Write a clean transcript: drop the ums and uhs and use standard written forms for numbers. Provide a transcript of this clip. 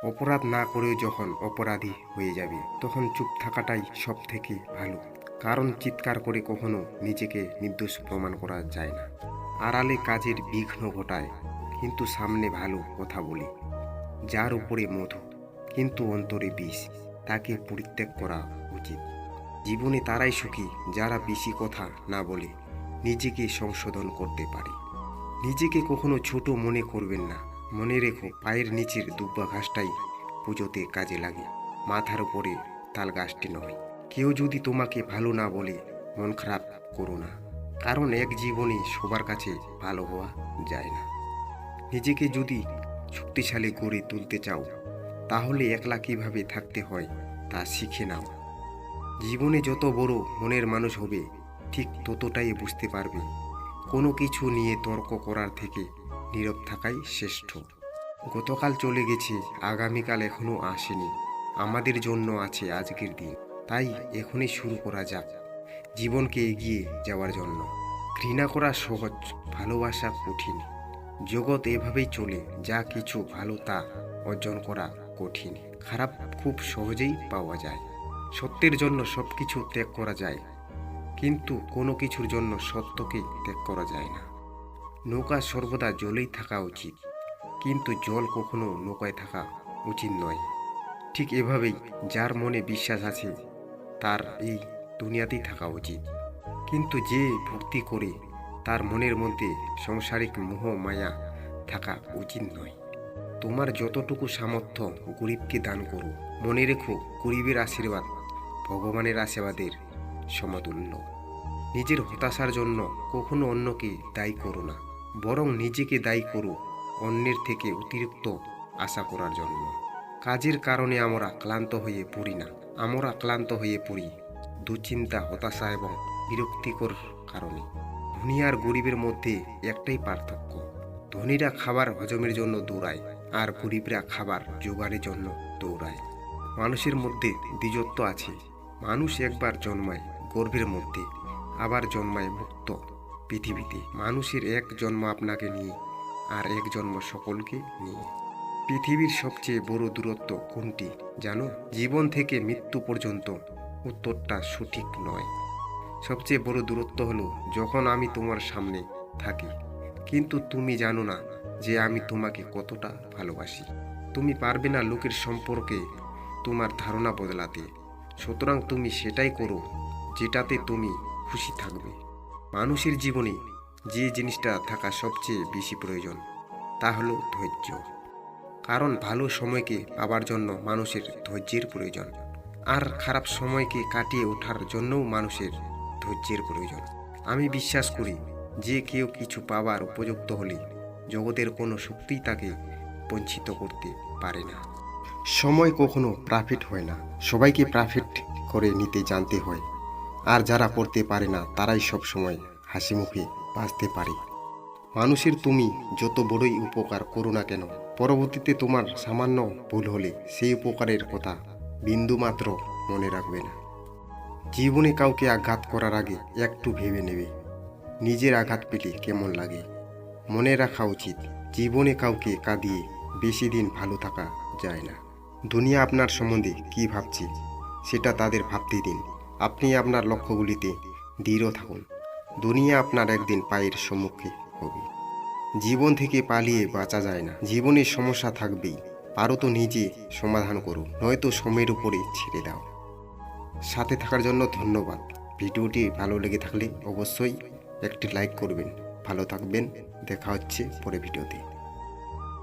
অপরাধ না করেও যখন অপরাধী হয়ে যাবে তখন চুপ থাকাটাই সব থেকে ভালো। কারণ চিৎকার করে কখনো নিজেকে নির্দোষ প্রমাণ করা যায় না। আড়ালে কাজের বিঘ্ন ঘটায় কিন্তু সামনে ভালো কথা বলে। যার উপরে মধু কিন্তু অন্তরে বিষ, তাকে পরিত্যাগ করা উচিত। জীবনে তারাই সুখী যারা বেশি কথা না বলে নিজেকে সংশোধন করতে পারে। নিজেকে কখনো ছোট মনে করবেন না। মনে রেখো, পায়ের নিচের দুব্বা ঘাসটাই পুজোতে কাজে লাগে, মাথার উপরে তাল গাছটি নয়। কেউ যদি তোমাকে ভালো না বলে মন খারাপ করো না, কারণ এক জীবনে সবার কাছে ভালো হওয়া যায় না। নিজেকে যদি শক্তিশালী গড়ে তুলতে চাও তাহলে একলা কিভাবে থাকতে হয় তা শিখে নাও। জীবনে যত বড় মনের মানুষ হবে ঠিক ততটাই বুঝতে পারবে কোনো কিছু নিয়ে তর্ক করার থেকে নীরব থাকাই শ্রেষ্ঠ। গতকাল চলে গেছে, আগামীকাল এখনো আসেনি, আমাদের জন্য আছে আজকের দিন। তাই এখনই শুরু করা যাক জীবনকে এগিয়ে যাওয়ার জন্য। ঘৃণা করা সহজ, ভালোবাসা কঠিন। জগৎ এভাবেই চলে, যা কিছু ভালো তা অর্জন করা কঠিন। খারাপ খুব সহজেই পাওয়া যায়। সত্যের জন্য সব কিছু ত্যাগ করা যায়, কিন্তু কোনো কিছুর জন্য সত্যকে ত্যাগ করা যায় না। নৌকা সর্বদা জলেই থাকা উচিত, কিন্তু জল কখনো নৌকায় থাকা উচিত নয়। ঠিক এভাবেই যার মনে বিশ্বাস আছে তার এই দুনিয়াতেই থাকা উচিত, কিন্তু যে ভক্তি করে তার মনের মধ্যে সংসারিক মোহ মায়া থাকা উচিত নয়। তোমার যতটুকু সামর্থ্য গরিবকে দান করো। মনে রেখো, গরিবের আশীর্বাদ ভগবানের আশীর্বাদের সমতুল্য। নিজের হতাশার জন্য কখনো অন্যকে দায়ী করো না, বরং নিজেকে দায়ী করো অন্যের থেকে অতিরিক্ত আশা করার জন্য। কাজের কারণে আমরা ক্লান্ত হয়ে পড়ি না, আমরা ক্লান্ত হয়ে পড়ি দুশ্চিন্তা, হতাশা এবং বিরক্তিকর কারণে। ধনী আর গরিবের মধ্যে একটাই পার্থক্য, ধনীরা খাবার হজমের জন্য দৌড়ায় আর গরিবরা খাবার জোগাড়ের জন্য দৌড়ায়। মানুষের মধ্যে দ্বিজত্ব আছে। মানুষ একবার জন্মায় গর্ভের মধ্যে, আবার জন্মায় মুক্ত পৃথিবীতে। মানুষের এক জন্ম আপনাকে নিয়ে আর এক জন্ম সকলকে নিয়ে। পৃথিবীর সবচেয়ে বড় দূরত্ব কোনটি জানো? জীবন থেকে মৃত্যু পর্যন্ত। উত্তরটা সঠিক নয়। সবচেয়ে বড় দূরত্ব হলো যখন আমি তোমার সামনে থাকি কিন্তু তুমি জানো না যে আমি তোমাকে কতটা ভালোবাসি। তুমি পারবে না লোকের সম্পর্কে তোমার ধারণা বদলাতে, সুতরাং তুমি সেটাই করো যেটাতে তুমি খুশি থাকবে। মানুষের জীবনে যে জিনিসটা থাকা সবচেয়ে বেশি প্রয়োজন তা হলো ধৈর্য। কারণ ভালো সময়কে পাবার জন্য মানুষের ধৈর্যের প্রয়োজন, আর খারাপ সময়কে কাটিয়ে ওঠার জন্যও মানুষের ধৈর্যের প্রয়োজন। আমি বিশ্বাস করি যে কেউ কিছু পাবার উপযুক্ত হলে জগতের কোনো শক্তিই তাকে বঞ্চিত করতে পারে না। সময় কখনো পারফেক্ট হয় না, সবাইকে পারফেক্ট করে নিতে জানতে হয়। আর যারা করতে পারে না তারাই সব সময় হাসি মুখে বাঁচতে পারে। মানুষের তুমি যত বড়ই উপকার করো না কেন, পরবর্তীতে তোমার সামান্য ভুল হলে সেই উপকারের কথা বিন্দুমাত্র মনে রাখবে না। জীবনে কাউকে আঘাত করার আগে একটু ভেবে নেবে নিজের আঘাত পেলে কেমন লাগে। মনে রাখা উচিত, জীবনে কাউকে কাঁদিয়ে বেশি দিন ভালো থাকা যায় না। দুনিয়া আপনার সম্বন্ধে কি ভাবছে সেটা তাদের ভাবতে দিন। আপনি আপনার লক্ষ্যগুলিতে দৃঢ় থাকুন। দুনিয়া আপনার একদিন পায়ের সম্মুখে হবে। জীবন থেকে পালিয়ে বাঁচা যায় না, জীবনের সমস্যা থাকবেই। পারো তো নিজে সমাধান করো, নয়তো সময়ের উপরে ছেড়ে দাও। সাথে থাকার জন্য ধন্যবাদ। ভিডিওটি ভালো লেগে থাকলে অবশ্যই একটি লাইক করবেন। ভালো থাকবেন, দেখা হচ্ছে পরে ভিডিওতে।